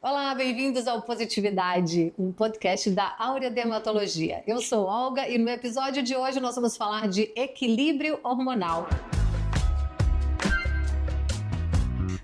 Olá, bem-vindos ao Positividade, um podcast da Áurea Dermatologia. Eu sou Olga e no episódio de hoje nós vamos falar de equilíbrio hormonal.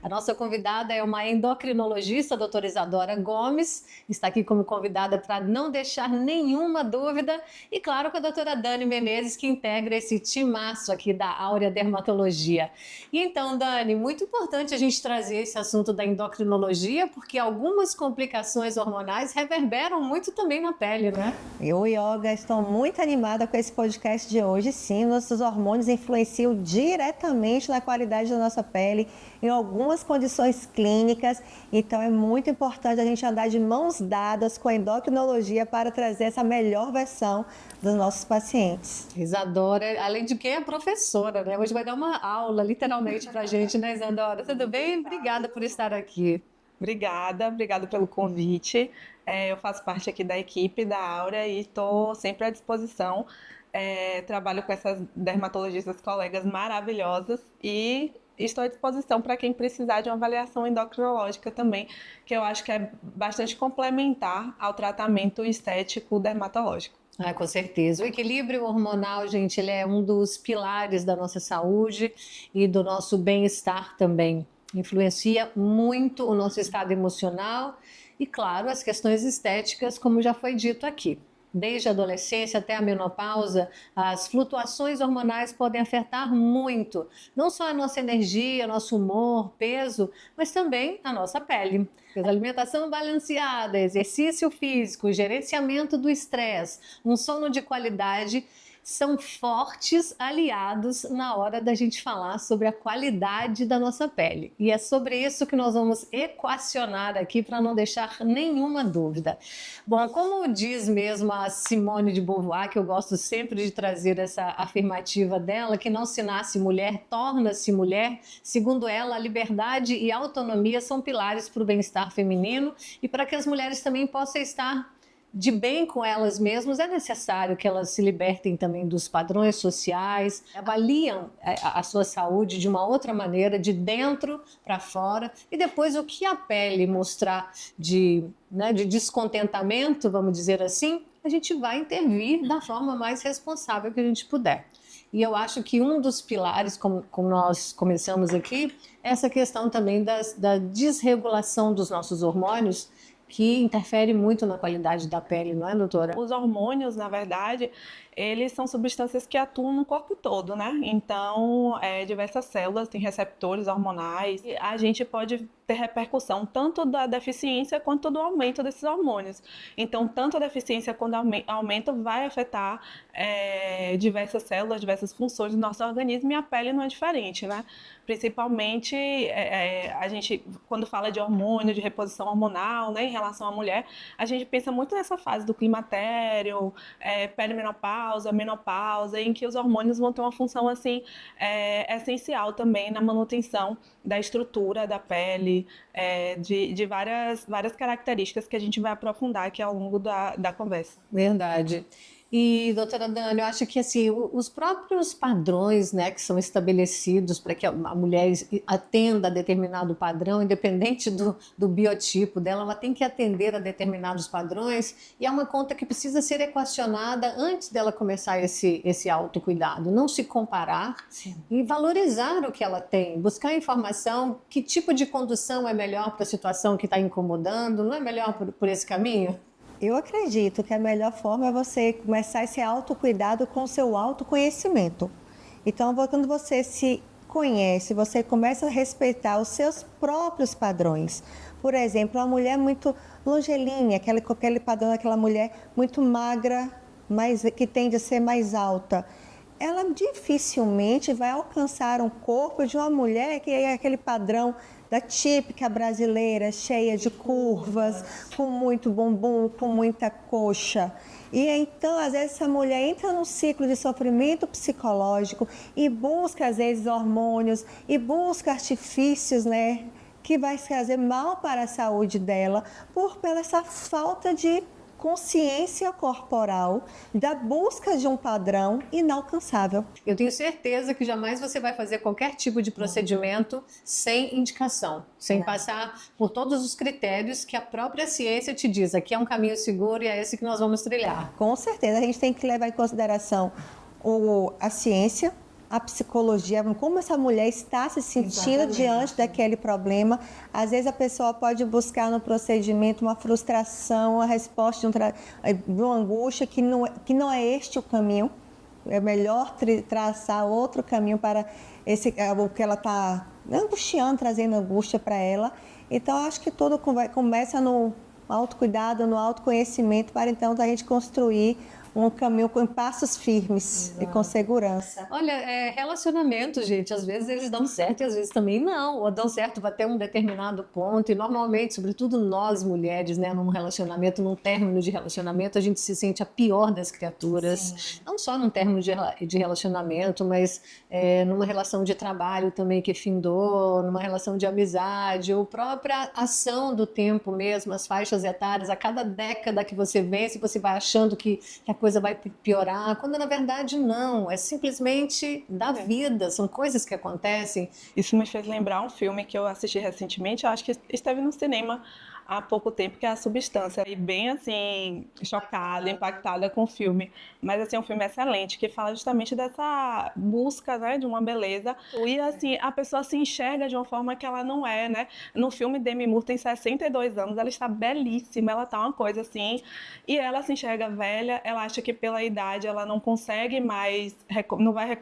A nossa convidada é uma endocrinologista, a doutora Isadora Gomes, está aqui como convidada para não deixar nenhuma dúvida, e claro com a doutora Dani Menezes, que integra esse timaço aqui da Áurea Dermatologia. E então, Dani, muito importante a gente trazer esse assunto da endocrinologia, porque algumas complicações hormonais reverberam muito também na pele, né? Eu e Olga estou muito animada com esse podcast de hoje. Sim, nossos hormônios influenciam diretamente na qualidade da nossa pele, em algumas condições clínicas, então é muito importante a gente andar de mãos dadas com a endocrinologia para trazer essa melhor versão dos nossos pacientes. Isadora, além de quem é professora, né? Hoje vai dar uma aula, literalmente, pra gente, né, Isadora? Tudo bem? Obrigada por estar aqui. Obrigada pelo convite. Eu faço parte aqui da equipe da Áurea e estou sempre à disposição. Trabalho com essas dermatologistas colegas maravilhosas e estou à disposição para quem precisar de uma avaliação endocrinológica também, que eu acho que é bastante complementar ao tratamento estético dermatológico. Com certeza. O equilíbrio hormonal, gente, ele é um dos pilares da nossa saúde e do nosso bem-estar também. Influencia muito o nosso estado emocional e, claro, as questões estéticas, como já foi dito aqui. Desde a adolescência até a menopausa, as flutuações hormonais podem afetar muito, não só a nossa energia, nosso humor, peso, mas também a nossa pele. A alimentação balanceada, exercício físico, gerenciamento do estresse, um sono de qualidade são fortes aliados na hora da gente falar sobre a qualidade da nossa pele. E é sobre isso que nós vamos equacionar aqui para não deixar nenhuma dúvida. Bom, como diz mesmo a Simone de Beauvoir, que eu gosto sempre de trazer essa afirmativa dela, que não se nasce mulher, torna-se mulher. Segundo ela, a liberdade e a autonomia são pilares para o bem-estar feminino e para que as mulheres também possam estar de bem com elas mesmas. É necessário que elas se libertem também dos padrões sociais, avaliam a sua saúde de uma outra maneira, de dentro para fora, e depois o que a pele mostrar de descontentamento, vamos dizer assim, a gente vai intervir da forma mais responsável que a gente puder. E eu acho que um dos pilares, como nós começamos aqui, é essa questão também da desregulação dos nossos hormônios, que interfere muito na qualidade da pele, não é, doutora? Os hormônios, na verdade, eles são substâncias que atuam no corpo todo, né? Então, diversas células têm receptores hormonais e a gente pode ter repercussão tanto da deficiência quanto do aumento desses hormônios. Então, tanto a deficiência quanto o aumento vai afetar diversas células, diversas funções do nosso organismo, e a pele não é diferente, né? Principalmente, a gente, quando fala de hormônio, de reposição hormonal, né, em relação à mulher, a gente pensa muito nessa fase do climatério, perimenopausa, menopausa, em que os hormônios vão ter uma função assim, essencial também na manutenção da estrutura da pele, de várias características que a gente vai aprofundar aqui ao longo da conversa. Verdade. E, doutora Dani, eu acho que assim, os próprios padrões, né, que são estabelecidos para que a mulher atenda a determinado padrão, independente do biotipo dela, ela tem que atender a determinados padrões, e é uma conta que precisa ser equacionada antes dela começar esse autocuidado. Não se comparar. Sim. E valorizar o que ela tem, buscar informação, que tipo de condução é melhor para a situação que está incomodando, não é melhor por esse caminho? Eu acredito que a melhor forma é você começar esse autocuidado com o seu autoconhecimento. Então, quando você se conhece, você começa a respeitar os seus próprios padrões. Por exemplo, uma mulher muito longelinha, aquele padrão daquela mulher muito magra, que tende a ser mais alta, ela dificilmente vai alcançar um corpo de uma mulher que é aquele padrão da típica brasileira, cheia de curvas, com muito bumbum, com muita coxa. E então, às vezes, essa mulher entra num ciclo de sofrimento psicológico e busca, às vezes, hormônios e busca artifícios, né, que vai fazer mal para a saúde dela, pela essa falta de consciência corporal da busca de um padrão inalcançável. Eu tenho certeza que jamais você vai fazer qualquer tipo de procedimento sem indicação, sem passar por todos os critérios que a própria ciência te diz. Aqui é um caminho seguro e é esse que nós vamos trilhar. Com certeza, a gente tem que levar em consideração a ciência, a psicologia, como essa mulher está se sentindo diante daquele problema. Às vezes a pessoa pode buscar no procedimento uma frustração, uma resposta de uma angústia que não é este o caminho. É melhor traçar outro caminho para o que ela está angustiando, trazendo angústia para ela. Então, acho que tudo começa no autocuidado, no autoconhecimento, para então a gente construir um caminho com passos firmes e com segurança. Olha, relacionamento, gente, às vezes eles dão certo e às vezes também não, ou dão certo até um determinado ponto, e normalmente, sobretudo nós mulheres, né, num relacionamento, num término de relacionamento, a gente se sente a pior das criaturas. Sim. Não só num término de relacionamento, mas numa relação de trabalho também que findou, numa relação de amizade, ou própria ação do tempo mesmo, as faixas etárias, a cada década que você vence, você vai achando que a coisa vai piorar, quando na verdade não, é simplesmente da vida, são coisas que acontecem. Isso me fez lembrar um filme que eu assisti recentemente, eu acho que esteve no cinema há pouco tempo, que é A Substância, e bem assim, chocada, impactada com o filme, mas assim, é um filme excelente, que fala justamente dessa busca, né, de uma beleza, e assim, a pessoa se enxerga de uma forma que ela não é, né, no filme Demi Moore tem 62 anos, ela está belíssima, ela tá uma coisa assim, e ela se enxerga velha, ela acha que pela idade ela não consegue mais, não vai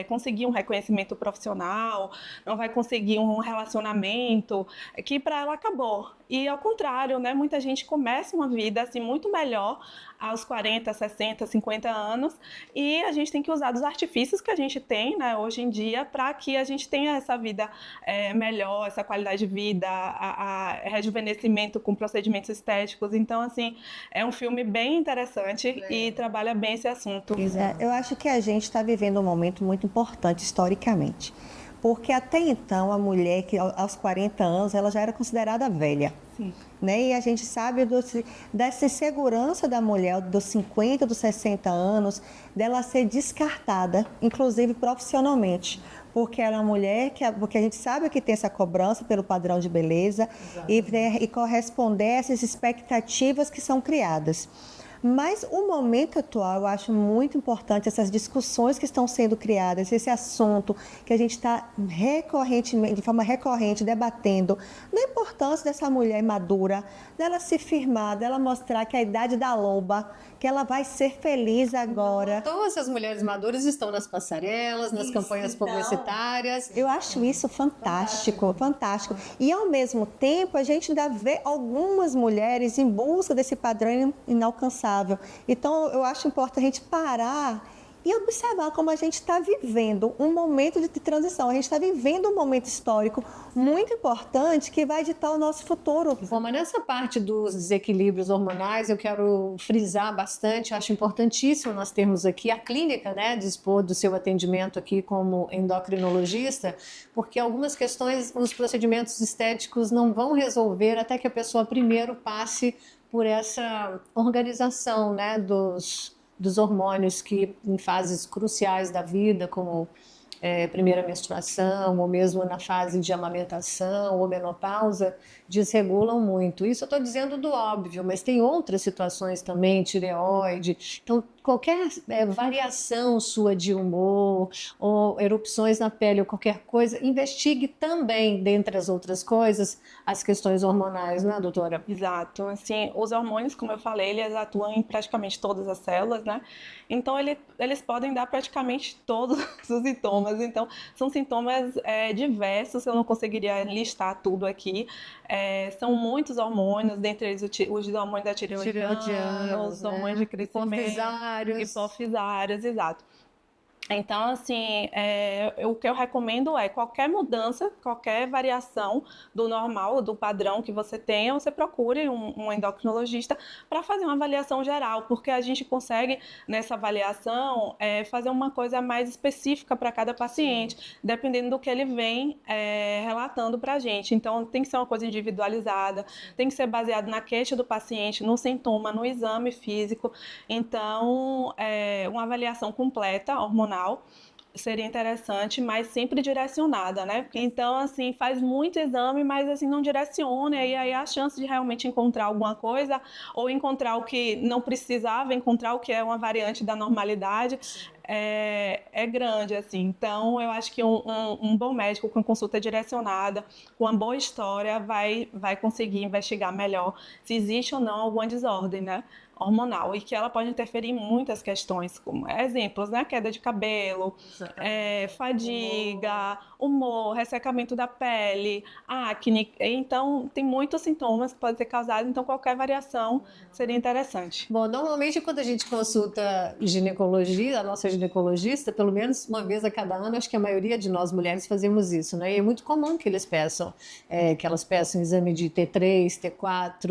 conseguir um reconhecimento profissional, não vai conseguir um relacionamento, que para ela acabou. E ao contrário, né, muita gente começa uma vida assim muito melhor aos 40, 60, 50 anos, e a gente tem que usar dos artifícios que a gente tem, né, hoje em dia, para que a gente tenha essa vida melhor, essa qualidade de vida, a rejuvenescimento com procedimentos estéticos. Então, assim, é um filme bem interessante e trabalha bem esse assunto. Eu acho que a gente está vivendo um momento muito importante historicamente. Porque até então a mulher que aos 40 anos ela já era considerada velha. Sim. Né? E a gente sabe dessa insegurança da mulher dos 50, dos 60 anos, dela ser descartada, inclusive profissionalmente. Porque ela é uma mulher porque a gente sabe que tem essa cobrança pelo padrão de beleza e corresponder a essas expectativas que são criadas. Mas o momento atual, eu acho muito importante essas discussões que estão sendo criadas, esse assunto que a gente está de forma recorrente, debatendo, da importância dessa mulher madura, dela se firmar, dela mostrar que a idade da loba, que ela vai ser feliz agora. Todas essas mulheres maduras estão nas passarelas, nas campanhas publicitárias. Eu acho isso fantástico, fantástico. E ao mesmo tempo, a gente ainda vê algumas mulheres em busca desse padrão inalcançável. Então, eu acho importante a gente parar e observar como a gente está vivendo um momento de transição. A gente está vivendo um momento histórico muito importante que vai ditar o nosso futuro. Bom, mas nessa parte dos desequilíbrios hormonais, eu quero frisar bastante, acho importantíssimo nós termos aqui a clínica, né, dispor do seu atendimento aqui como endocrinologista, porque algumas questões, os procedimentos estéticos não vão resolver até que a pessoa primeiro passe por essa organização, né, dos hormônios que em fases cruciais da vida, como primeira menstruação, ou mesmo na fase de amamentação ou menopausa, desregulam muito. Isso eu estou dizendo do óbvio, mas tem outras situações também, tireoide. Então, qualquer variação sua de humor, ou erupções na pele, ou qualquer coisa, investigue também, dentre as outras coisas, as questões hormonais, né, doutora? Exato. Assim, os hormônios, como eu falei, eles atuam em praticamente todas as células, né? Então, eles podem dar praticamente todos os sintomas. Então, são sintomas diversos, eu não conseguiria listar tudo aqui. São muitos hormônios, dentre eles os hormônios da tireoidiana, os hormônios de crescimento, hipofisários, exato. Então, assim, o que eu recomendo é qualquer mudança, qualquer variação do normal, do padrão que você tenha, você procure um endocrinologista para fazer uma avaliação geral, porque a gente consegue, nessa avaliação, fazer uma coisa mais específica para cada paciente, dependendo do que ele vem relatando para a gente. Então, tem que ser uma coisa individualizada, tem que ser baseado na queixa do paciente, no sintoma, no exame físico. Então, uma avaliação completa, hormonal, seria interessante, mas sempre direcionada, né? Então, assim, faz muito exame, mas assim, não direciona, e aí a chance de realmente encontrar alguma coisa, ou encontrar o que não precisava, encontrar o que é uma variante da normalidade, é grande, assim. Então, eu acho que um bom médico com consulta direcionada, com uma boa história, vai conseguir investigar melhor se existe ou não alguma desordem, né, hormonal, e que ela pode interferir em muitas questões, como exemplos, né, queda de cabelo, fadiga, humor, ressecamento da pele, acne. Então, tem muitos sintomas que podem ser causados, então qualquer variação seria interessante. Bom, normalmente quando a gente consulta ginecologia, a nossa ginecologista, pelo menos uma vez a cada ano, acho que a maioria de nós mulheres fazemos isso, né? E é muito comum que eles peçam, que elas peçam exame de T3, T4,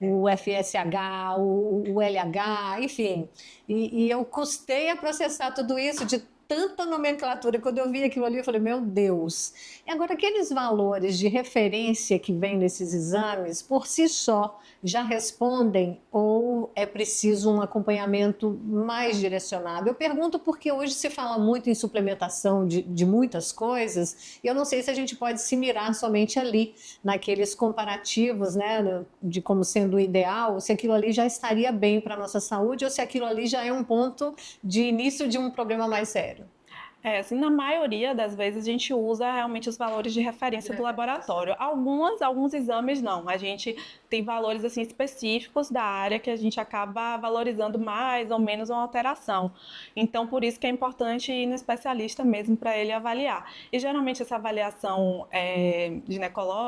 o FSH, o LH, enfim. E eu custei a processar tudo isso de tanta nomenclatura. Quando eu vi aquilo ali, eu falei, meu Deus. E agora, aqueles valores de referência que vêm nesses exames, por si só, já respondem ou é preciso um acompanhamento mais direcionado? Eu pergunto porque hoje se fala muito em suplementação de muitas coisas, e eu não sei se a gente pode se mirar somente ali, naqueles comparativos, né, de como sendo o ideal, se aquilo ali já estaria bem para a nossa saúde ou se aquilo ali já é um ponto de início de um problema mais sério. Assim, na maioria das vezes a gente usa realmente os valores de referência do laboratório. Alguns exames não. A gente tem valores assim específicos da área que a gente acaba valorizando mais ou menos uma alteração. Então, por isso que é importante ir no especialista mesmo para ele avaliar. E geralmente essa avaliação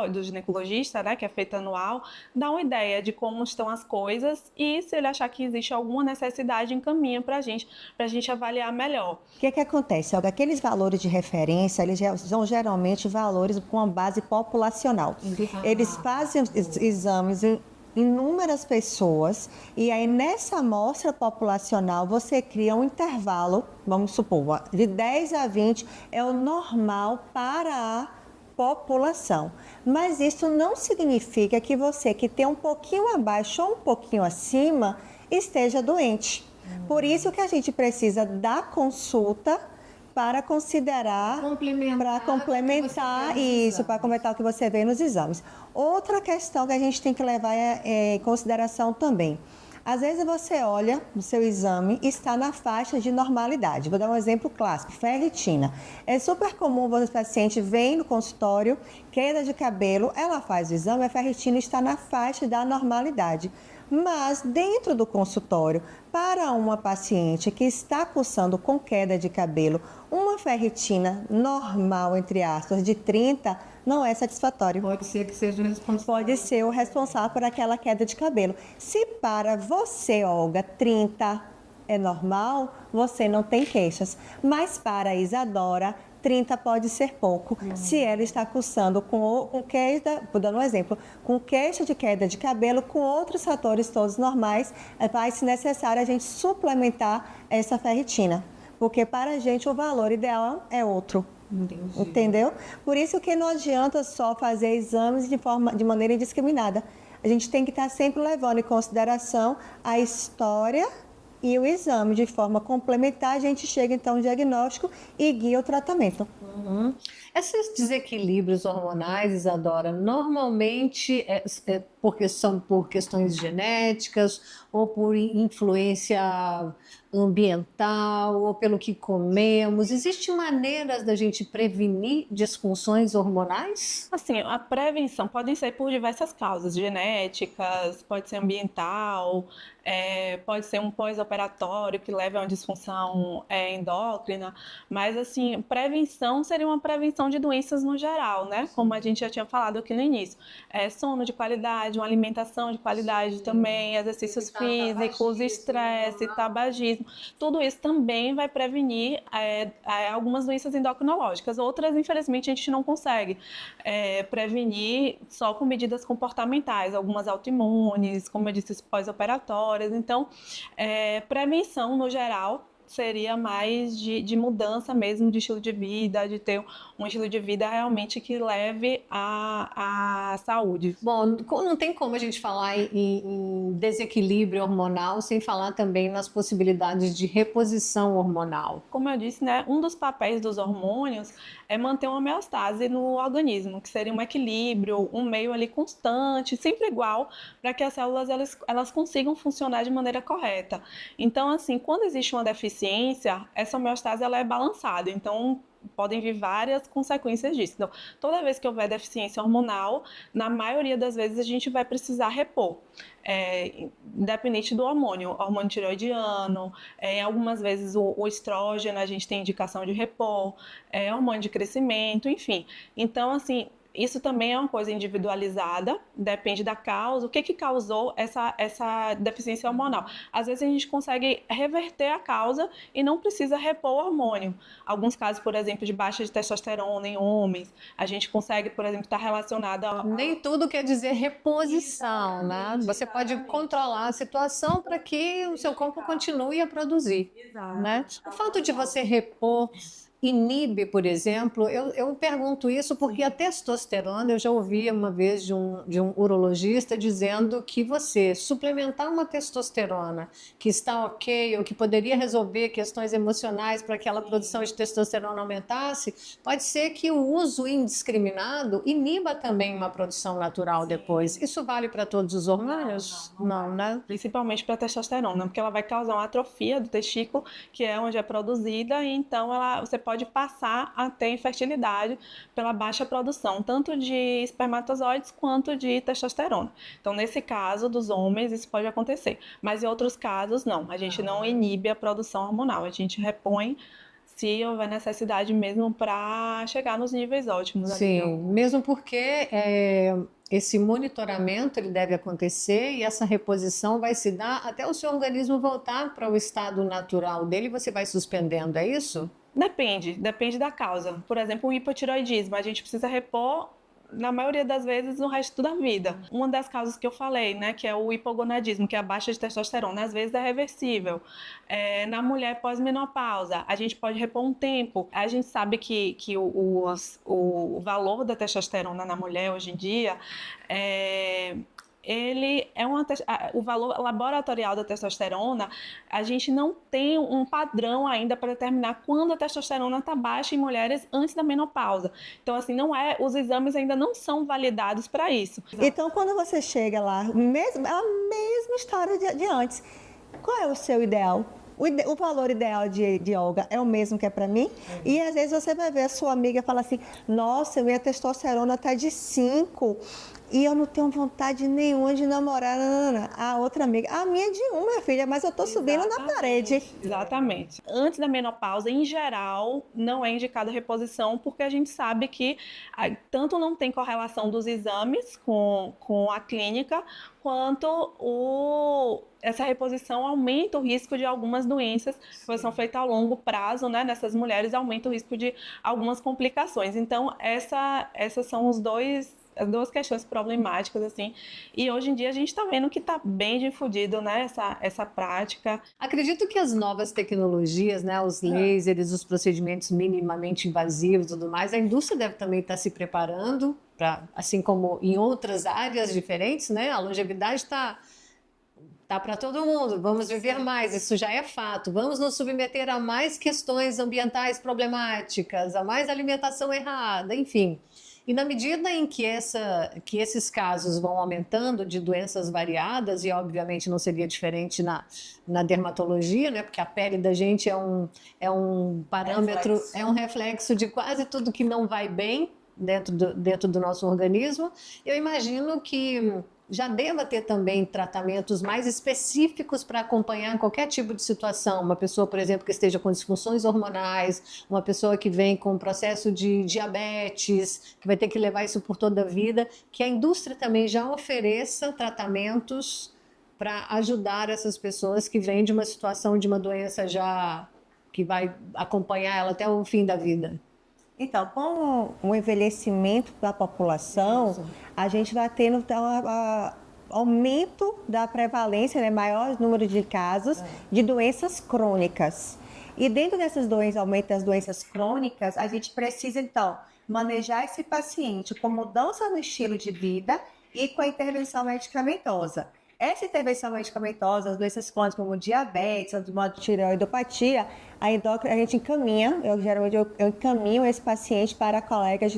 do ginecologista, né, que é feita anual, dá uma ideia de como estão as coisas e se ele achar que existe alguma necessidade, encaminha para a gente avaliar melhor. O que acontece? Aqueles valores de referência, eles são geralmente valores com uma base populacional. Eles fazem exames em inúmeras pessoas e aí nessa amostra populacional você cria um intervalo, vamos supor, de 10 a 20 é o normal para a população. Mas isso não significa que você que tem um pouquinho abaixo ou um pouquinho acima esteja doente. Por isso que a gente precisa da consulta para considerar, para complementar isso, para complementar o que você vê nos exames. Outra questão que a gente tem que levar em consideração também. Às vezes você olha no seu exame e está na faixa de normalidade. Vou dar um exemplo clássico, ferritina. É super comum o paciente vem no consultório, queda de cabelo, ela faz o exame, a ferritina está na faixa da normalidade. Mas dentro do consultório, para uma paciente que está cursando com queda de cabelo, uma ferritina normal, entre aspas, de 30, não é satisfatório. Pode ser que seja o responsável. Pode ser o responsável por aquela queda de cabelo. Se para você, Olga, 30 é normal, você não tem queixas. Mas para a Isadora, 30 pode ser pouco. Se ela está cursando com queda, vou dar um exemplo, com queixa de queda de cabelo, com outros fatores todos normais, vai ser necessário a gente suplementar essa ferritina. Porque para a gente o valor ideal é outro. Entendi. Entendeu? Por isso que não adianta só fazer exames de maneira indiscriminada. A gente tem que estar sempre levando em consideração a história e o exame. De forma complementar, a gente chega então ao diagnóstico e guia o tratamento. Uhum. Esses desequilíbrios hormonais, Isadora, normalmente porque são por questões genéticas ou por influência ambiental ou pelo que comemos. Existem maneiras da gente prevenir disfunções hormonais? Assim, a prevenção pode ser por diversas causas, genéticas, pode ser ambiental, pode ser um pós-operatório que leve a uma disfunção endócrina, mas assim, prevenção seria uma prevenção de doenças no geral, né? Como a gente já tinha falado aqui no início. Sono de qualidade, uma alimentação de qualidade também, exercícios físicos, estresse, tabagismo. Tudo isso também vai prevenir algumas doenças endocrinológicas. Outras, infelizmente, a gente não consegue prevenir só com medidas comportamentais, algumas autoimunes, como eu disse, pós-operatórias. Então, prevenção no geral seria mais de mudança mesmo de estilo de vida, de ter um estilo de vida realmente que leve à saúde. Bom, não tem como a gente falar em desequilíbrio hormonal sem falar também nas possibilidades de reposição hormonal. Como eu disse, né, um dos papéis dos hormônios é manter uma homeostase no organismo, que seria um equilíbrio, um meio ali constante, sempre igual, para que as células elas consigam funcionar de maneira correta. Então, assim, quando existe uma deficiência, essa homeostase ela é balançada. Então, podem vir várias consequências disso. Então, toda vez que houver deficiência hormonal, na maioria das vezes a gente vai precisar repor. Independente do hormônio tireoidiano, algumas vezes o estrógeno a gente tem indicação de repor, hormônio de crescimento, enfim. Então, assim, isso também é uma coisa individualizada, depende da causa, o que causou essa deficiência hormonal. Às vezes a gente consegue reverter a causa e não precisa repor o hormônio. Alguns casos, por exemplo, de baixa de testosterona em homens, a gente consegue, por exemplo, estar relacionada a... Nem tudo quer dizer reposição, né? Você pode controlar a situação para que o seu corpo continue a produzir, né? O fato de você repor inibe, por exemplo, eu pergunto isso porque a testosterona, eu já ouvi uma vez de um urologista dizendo que você suplementar uma testosterona que está ok, ou que poderia resolver questões emocionais para que aquela produção de testosterona aumentasse, pode ser que o uso indiscriminado iniba também uma produção natural depois. Isso vale para todos os hormônios? Não, né? Principalmente para a testosterona, porque ela vai causar uma atrofia do testículo, que é onde é produzida, e então você pode passar a ter infertilidade pela baixa produção, tanto de espermatozoides quanto de testosterona. Então, nesse caso dos homens, isso pode acontecer. Mas em outros casos, não. A gente não inibe a produção hormonal, a gente repõe se houver necessidade mesmo para chegar nos níveis ótimos. Sim, mesmo porque esse monitoramento ele deve acontecer e essa reposição vai se dar até o seu organismo voltar para o estado natural dele, você vai suspendendo, é isso? Depende da causa. Por exemplo, o hipotireoidismo, a gente precisa repor na maioria das vezes no resto da vida. Uma das causas que eu falei, né, que é o hipogonadismo, que é a baixa de testosterona, às vezes é reversível. Na mulher pós-menopausa, a gente pode repor um tempo. A gente sabe que o valor da testosterona na mulher hoje em dia ele é o valor laboratorial da testosterona, a gente não tem um padrão ainda para determinar quando a testosterona está baixa em mulheres antes da menopausa. Então, assim, os exames ainda não são validados para isso. Então, quando você chega lá, a mesma história de antes, qual é o seu ideal? O valor ideal de Olga é o mesmo que é para mim? E às vezes você vai ver a sua amiga e fala assim, nossa, minha testosterona está de 5 e eu não tenho vontade nenhuma de namorar. A outra amiga, a minha é de 1, minha filha, mas eu estou subindo na parede. Exatamente. Antes da menopausa, em geral, não é indicada reposição, porque a gente sabe que tanto não tem correlação dos exames com a clínica, quanto essa reposição aumenta o risco de algumas doenças que são feitas ao longo prazo, né? Nessas mulheres aumenta o risco de algumas complicações. Então, essas são as duas questões problemáticas, assim, e hoje em dia a gente está vendo que está bem difundido, né, essa prática. Acredito que as novas tecnologias, né, os lasers, os procedimentos minimamente invasivos e tudo mais, a indústria deve também estar se preparando para, assim como em outras áreas diferentes, né, a longevidade está para todo mundo, vamos viver mais, isso já é fato, vamos nos submeter a mais questões ambientais problemáticas, a mais alimentação errada, enfim. E na medida em que esses casos vão aumentando de doenças variadas, e obviamente não seria diferente na dermatologia, né? Porque a pele da gente é um parâmetro, é um reflexo de quase tudo que não vai bem dentro do nosso organismo, eu imagino que já deva ter também tratamentos mais específicos para acompanhar qualquer tipo de situação. Uma pessoa, por exemplo, que esteja com disfunções hormonais, uma pessoa que vem com processo de diabetes, que vai ter que levar isso por toda a vida, que a indústria também já ofereça tratamentos para ajudar essas pessoas que vêm de uma situação de uma doença já que vai acompanhar ela até o fim da vida. Então, com o envelhecimento da população, a gente vai tendo então, aumento da prevalência, né, maior número de casos de doenças crônicas. E dentro dessas doenças, aumento das doenças crônicas, a gente precisa, então, manejar esse paciente com mudança no estilo de vida e com a intervenção medicamentosa. Essa intervenção medicamentosa, as doenças crônicas como diabetes, a tireoidopatia, a gente encaminha, geralmente eu encaminho esse paciente para colegas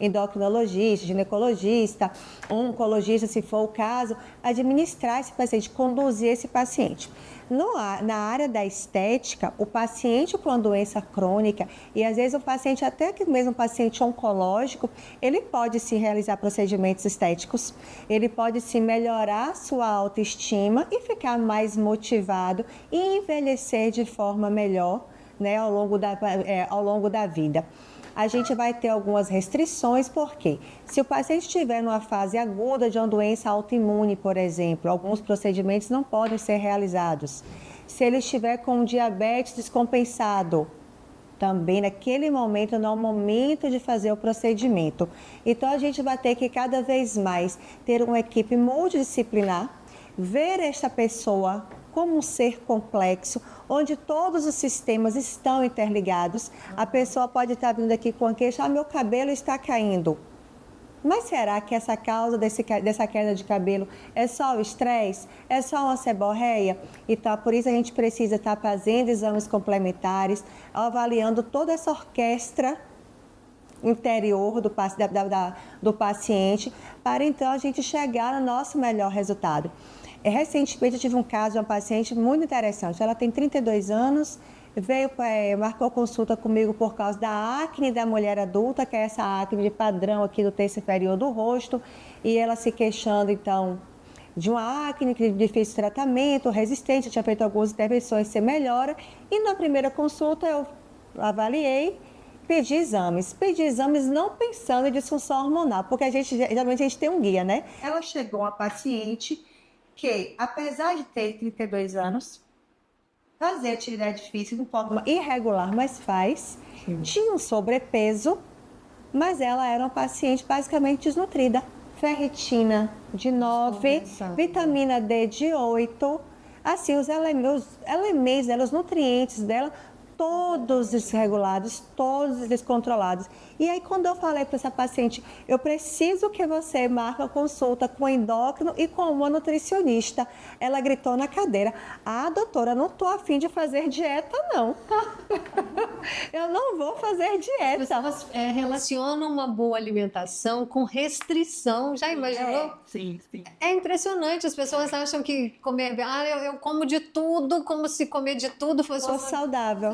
endocrinologista, ginecologista, oncologista, se for o caso, administrar esse paciente, conduzir esse paciente. Na área da estética, o paciente com a doença crônica, e às vezes o paciente, até que mesmo paciente oncológico, ele pode sim realizar procedimentos estéticos, ele pode sim melhorar sua autoestima e ficar mais motivado e envelhecer de forma melhor, né, ao longo da vida. A gente vai ter algumas restrições, porque se o paciente estiver numa fase aguda de uma doença autoimune, por exemplo, alguns procedimentos não podem ser realizados. Se ele estiver com diabetes descompensado, também naquele momento não é o momento de fazer o procedimento. Então a gente vai ter que cada vez mais ter uma equipe multidisciplinar, ver esta pessoa como um ser complexo, onde todos os sistemas estão interligados. A pessoa pode estar vindo aqui com a queixa, meu cabelo está caindo. Mas será que essa causa dessa queda de cabelo é só o estresse? É só uma seborreia? Então, por isso a gente precisa estar fazendo exames complementares, avaliando toda essa orquestra interior do paciente, para então a gente chegar no nosso melhor resultado. Recentemente eu tive um caso de uma paciente muito interessante. Ela tem 32 anos, marcou consulta comigo por causa da acne da mulher adulta, que é essa acne de padrão aqui do terço inferior do rosto, e ela se queixando então de uma acne de difícil tratamento, resistente, eu tinha feito algumas intervenções, você melhora, e na primeira consulta eu avaliei, pedi exames não pensando em disfunção hormonal, porque geralmente a gente tem um guia, né? Ela chegou uma paciente que, apesar de ter 32 anos, fazer atividade física de forma irregular, mas faz, tinha um sobrepeso, mas ela era uma paciente basicamente desnutrida. Ferritina de 9, vitamina D de 8, assim, os elementos dela, os nutrientes dela, todos desregulados, todos descontrolados. E aí, quando eu falei para essa paciente, eu preciso que você marque a consulta com o endócrino e com uma nutricionista. Ela gritou na cadeira, doutora, não estou afim de fazer dieta, não. Eu não vou fazer dieta. As pessoas relacionam uma boa alimentação com restrição, já imaginou? Sim. É impressionante, as pessoas acham que comer, eu como de tudo, como se comer de tudo fosse saudável.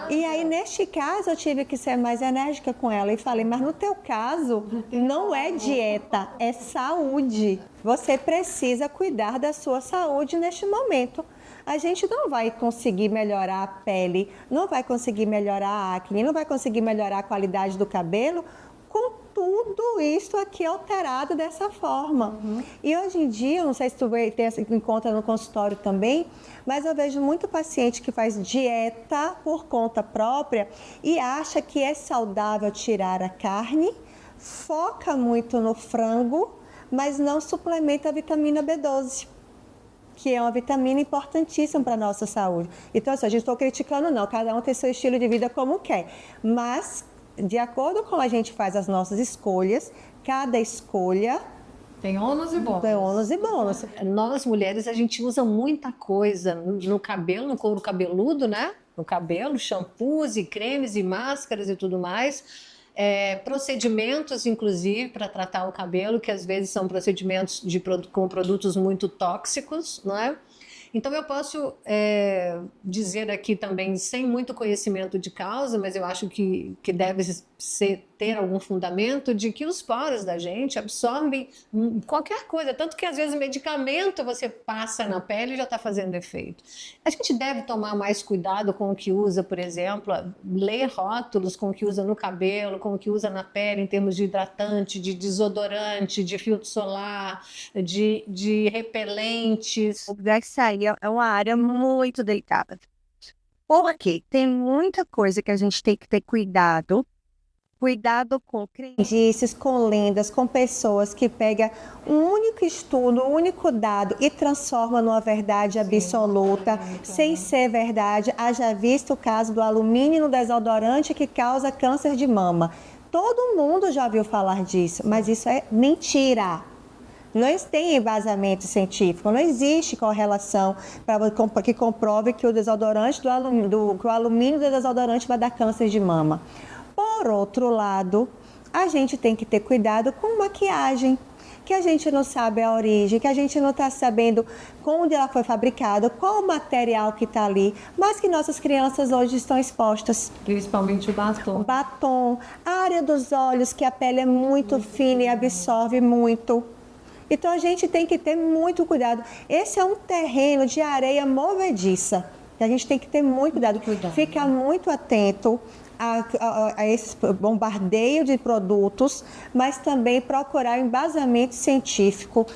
E aí, neste caso, eu tive que ser mais enérgica com ela e falei, mas no teu caso, não é dieta, é saúde. Você precisa cuidar da sua saúde neste momento. A gente não vai conseguir melhorar a pele, não vai conseguir melhorar a acne, não vai conseguir melhorar a qualidade do cabelo com tudo isso aqui alterado dessa forma. E hoje em dia, não sei se tu encontra no consultório também, mas eu vejo muito paciente que faz dieta por conta própria e acha que é saudável tirar a carne, foca muito no frango, mas não suplementa a vitamina B12, que é uma vitamina importantíssima para a nossa saúde. Então, assim, a gente não estou criticando não, cada um tem seu estilo de vida como quer, mas de acordo com a gente faz as nossas escolhas, cada escolha tem ônus e bônus. Tem ônus e bônus. Nós, mulheres, a gente usa muita coisa no cabelo, no couro cabeludo, né? No cabelo, shampoos e cremes e máscaras e tudo mais. Procedimentos, inclusive, para tratar o cabelo, que às vezes são procedimentos com produtos muito tóxicos, não é? Então, eu posso dizer aqui também, sem muito conhecimento de causa, mas eu acho que deve ter algum fundamento de que os poros da gente absorvem qualquer coisa, tanto que às vezes medicamento você passa na pele e já está fazendo efeito. A gente deve tomar mais cuidado com o que usa, por exemplo, ler rótulos com o que usa no cabelo, com o que usa na pele, em termos de hidratante, de desodorante, de filtro solar, de repelentes. Essa aí é uma área muito delicada. Porque tem muita coisa que a gente tem que ter cuidado. Cuidado com crendices, com lendas, com pessoas que pegam um único estudo, um único dado e transforma numa verdade absoluta, sem ser verdade. Haja visto o caso do alumínio no desodorante que causa câncer de mama. Todo mundo já ouviu falar disso, mas isso é mentira. Não tem embasamento científico, não existe correlação que comprove que o desodorante que o alumínio do desodorante vai dar câncer de mama. Por outro lado, a gente tem que ter cuidado com maquiagem, que a gente não sabe a origem, que a gente não está sabendo onde ela foi fabricada, qual o material que está ali, mas que nossas crianças hoje estão expostas. Principalmente o batom. Batom, a área dos olhos, que a pele é muito fina e absorve muito. Então a gente tem que ter muito cuidado. Esse é um terreno de areia movediça, que a gente tem que ter muito cuidado. Ficar muito atento a esse bombardeio de produtos, mas também procurar embasamento científico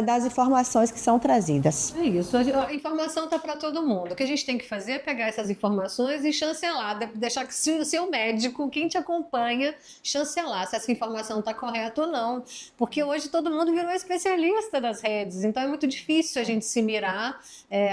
das informações que são trazidas. É isso, a informação está para todo mundo. O que a gente tem que fazer é pegar essas informações e chancelar, deixar que o seu médico, quem te acompanha, chancelar se essa informação está correta ou não. Porque hoje todo mundo virou especialista das redes, então é muito difícil a gente se mirar,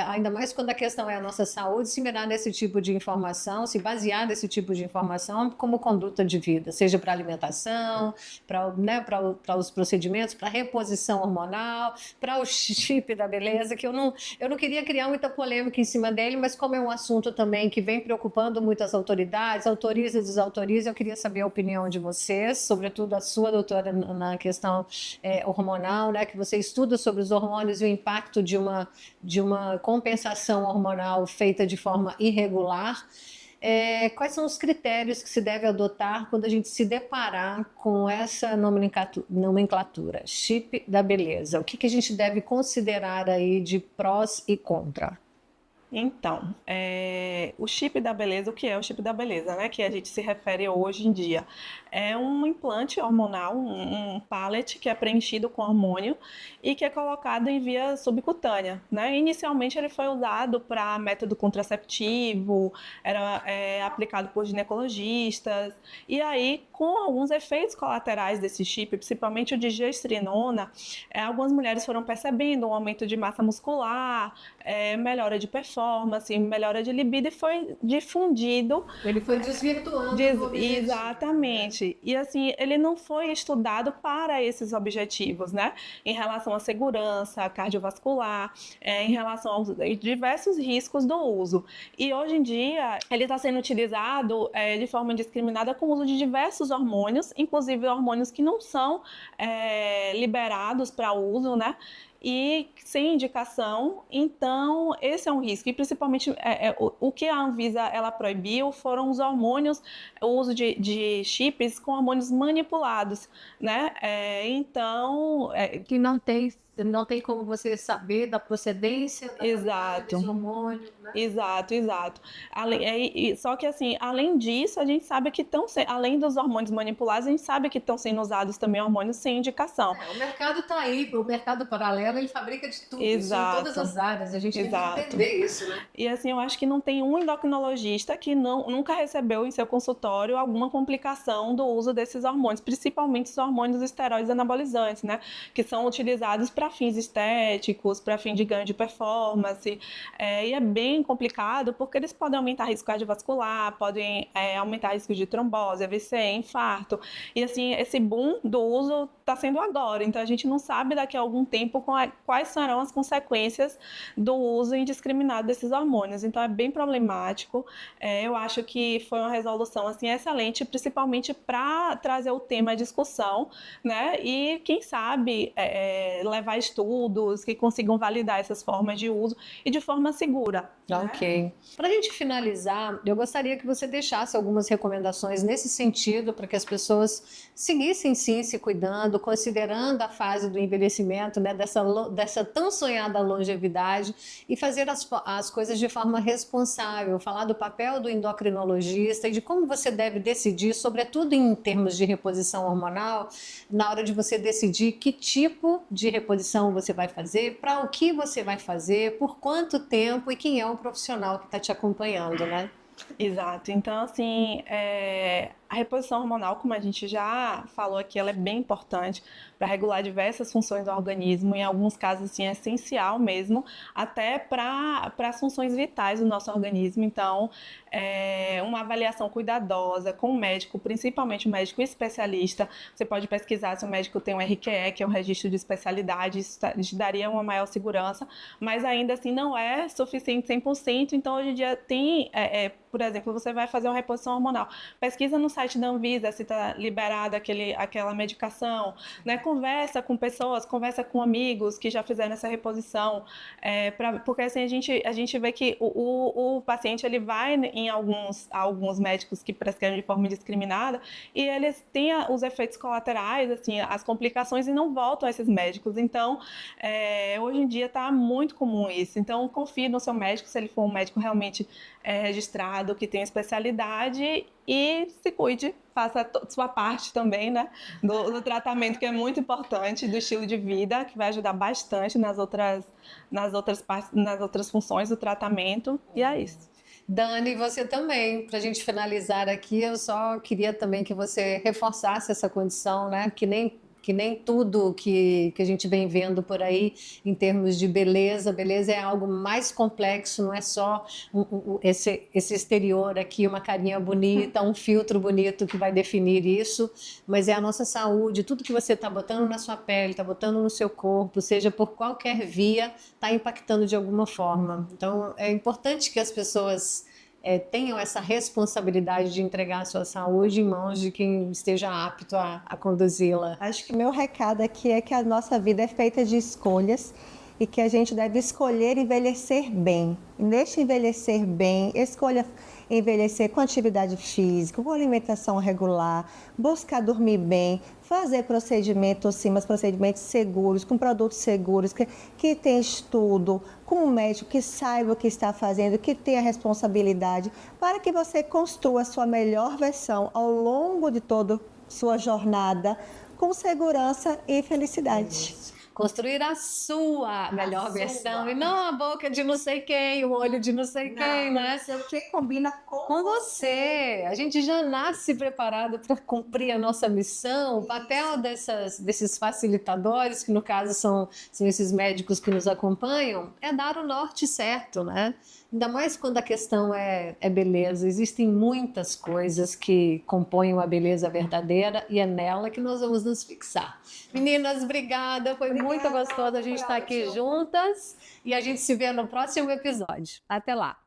ainda mais quando a questão é a nossa saúde, se mirar nesse tipo de informação, se basear nesse tipo de informação como conduta de vida, seja para alimentação, para os procedimentos, para reposição hormonal, para o chip da beleza, que eu não queria criar muita polêmica em cima dele, mas como é um assunto também que vem preocupando muitas autoridades, autoriza e desautoriza, eu queria saber a opinião de vocês, sobretudo a sua, doutora, na questão hormonal, né, que você estuda sobre os hormônios e o impacto de uma compensação hormonal feita de forma irregular. Quais são os critérios que se deve adotar quando a gente se deparar com essa nomenclatura, chip da beleza? O que a gente deve considerar aí de prós e contra? Então, o chip da beleza, o que é o chip da beleza, né? Que a gente se refere hoje em dia. É um implante hormonal, um pallet que é preenchido com hormônio e que é colocado em via subcutânea, né? Inicialmente ele foi usado para método contraceptivo, era aplicado por ginecologistas, e aí com alguns efeitos colaterais desse chip, principalmente o de gestrinona, algumas mulheres foram percebendo um aumento de massa muscular, melhora de performance, melhora de libido, e foi difundido. Ele foi desvirtuando. Exatamente. E assim, ele não foi estudado para esses objetivos, né? Em relação à segurança cardiovascular, em relação aos diversos riscos do uso. E hoje em dia, ele está sendo utilizado de forma indiscriminada com o uso de diversos hormônios, inclusive hormônios que não são liberados para uso, né? E sem indicação, então esse é um risco. E principalmente o que a Anvisa ela proibiu foram os hormônios, o uso de chips com hormônios manipulados, né? Que não tem como você saber da procedência dos hormônios, né? Exato. Só que assim, além disso, a gente sabe que além dos hormônios manipulados, a gente sabe que estão sendo usados também hormônios sem indicação. O mercado está aí, o mercado paralelo, ele fabrica de tudo, isso em todas as áreas, a gente tem que entender isso, né? E assim, eu acho que não tem um endocrinologista que nunca recebeu em seu consultório alguma complicação do uso desses hormônios, principalmente os hormônios esteroides anabolizantes, né? Que são utilizados para fins estéticos, para fim de ganho de performance, e é bem complicado porque eles podem aumentar risco cardiovascular, podem aumentar risco de trombose, AVC, infarto, e assim, esse boom do uso está sendo agora, então a gente não sabe daqui a algum tempo quais serão as consequências do uso indiscriminado desses hormônios, então é bem problemático. Eu acho que foi uma resolução assim, excelente, principalmente para trazer o tema à discussão, né, e quem sabe levar levar estudos que consigam validar essas formas de uso e de forma segura. Ok. Para a gente finalizar, eu gostaria que você deixasse algumas recomendações nesse sentido para que as pessoas seguissem sim se cuidando, considerando a fase do envelhecimento, né, dessa tão sonhada longevidade e fazer as coisas de forma responsável, falar do papel do endocrinologista e de como você deve decidir, sobretudo em termos de reposição hormonal, na hora de você decidir que tipo de reposição você vai fazer, para o que você vai fazer, por quanto tempo e quem é o profissional que está te acompanhando, né? Exato. Então, assim, a reposição hormonal, como a gente já falou aqui, ela é bem importante para regular diversas funções do organismo. Em alguns casos, assim, é essencial mesmo, até para as funções vitais do nosso organismo. Então, uma avaliação cuidadosa com o médico, principalmente o médico especialista. Você pode pesquisar se o médico tem um RQE, que é um registro de especialidade, isso te daria uma maior segurança, mas ainda assim não é suficiente 100%. Então, hoje em dia tem, por exemplo, você vai fazer uma reposição hormonal, pesquisa no site da Anvisa se está liberada aquela medicação, né? Conversa com pessoas, conversa com amigos que já fizeram essa reposição, porque assim a gente vê que o paciente ele vai em alguns médicos que prescrevem de forma indiscriminada e eles têm os efeitos colaterais, assim, as complicações e não voltam a esses médicos. Então, hoje em dia está muito comum isso. Então, confie no seu médico, se ele for um médico realmente registrado, que tem especialidade, e se cuide, faça a sua parte também, né, do tratamento, que é muito importante, do estilo de vida, que vai ajudar bastante nas outras funções do tratamento, e é isso. Dani, você também, para a gente finalizar aqui, eu só queria também que você reforçasse essa condição, né, que nem tudo que a gente vem vendo por aí em termos de beleza. Beleza é algo mais complexo, não é só esse exterior aqui, uma carinha bonita, um filtro bonito que vai definir isso, mas é a nossa saúde, tudo que você está botando na sua pele, está botando no seu corpo, seja por qualquer via, está impactando de alguma forma. Então, é importante que as pessoas tenham essa responsabilidade de entregar a sua saúde em mãos de quem esteja apto a conduzi-la. Acho que meu recado aqui é que a nossa vida é feita de escolhas e que a gente deve escolher envelhecer bem. E neste envelhecer bem, escolha envelhecer com atividade física, com alimentação regular, buscar dormir bem, fazer procedimentos, sim, mas procedimentos seguros, com produtos seguros, que tem estudo, com um médico que saiba o que está fazendo, que tenha responsabilidade, para que você construa a sua melhor versão ao longo de toda sua jornada, com segurança e felicidade. Construir a sua melhor versão e não a boca de não sei quem, o olho de não sei quem, né? O que combina com você. A gente já nasce preparado para cumprir a nossa missão. O papel desses facilitadores, que no caso são esses médicos que nos acompanham, é dar o norte certo, né? Ainda mais quando a questão é beleza. Existem muitas coisas que compõem a beleza verdadeira e é nela que nós vamos nos fixar. Meninas, obrigada. Foi muito gostoso a gente estar aqui juntas e a gente se vê no próximo episódio. Até lá!